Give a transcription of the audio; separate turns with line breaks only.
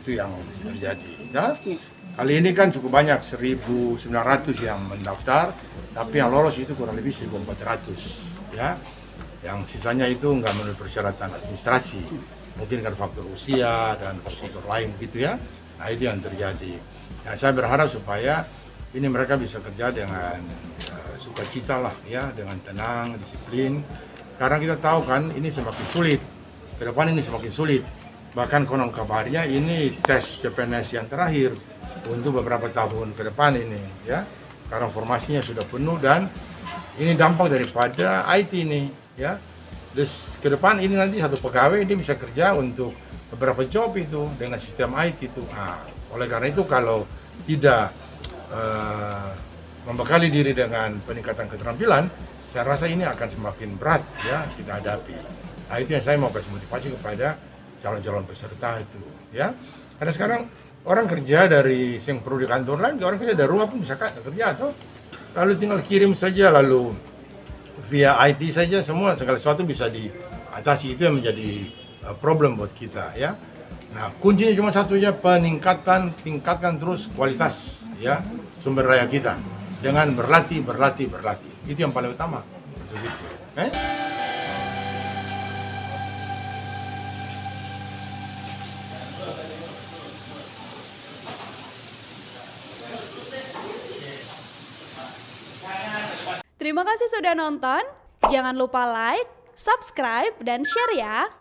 itu yang terjadi. Ya. Kali ini kan cukup banyak, 1.900 yang mendaftar, tapi yang lolos itu kurang lebih 1.400. Ya. Yang sisanya itu nggak memenuhi persyaratan administrasi, mungkin karena faktor usia dan faktor lain gitu ya. Nah itu yang terjadi. Nah saya berharap supaya ini mereka bisa kerja dengan sukacita lah ya, dengan tenang, disiplin. Karena kita tahu kan ini semakin sulit, ke depan ini semakin sulit. Bahkan konon kabarnya ini tes CPNS yang terakhir untuk beberapa tahun ke depan ini ya. Karena formasinya sudah penuh dan ini dampak daripada IT ini ya. Terus ke depan ini nanti satu pegawai dia bisa kerja untuk beberapa job itu dengan sistem IT itu. Nah, oleh karena itu kalau tidak membekali diri dengan peningkatan keterampilan, saya rasa ini akan semakin berat ya kita hadapi. Nah itu yang saya mau kasih motivasi kepada calon-calon peserta itu ya. Karena sekarang orang kerja dari yang perlu di kantor lagi, orang kerja dari rumah pun bisa kerja tuh. Lalu tinggal kirim saja, lalu via IT saja semua segala sesuatu bisa diatasi. Itu yang menjadi problem buat kita ya. Nah kuncinya cuma satu aja, tingkatkan terus kualitas ya sumber daya kita dengan berlatih. Itu yang paling utama. Begitu.
Terima kasih sudah nonton. Jangan lupa like, subscribe, dan share ya.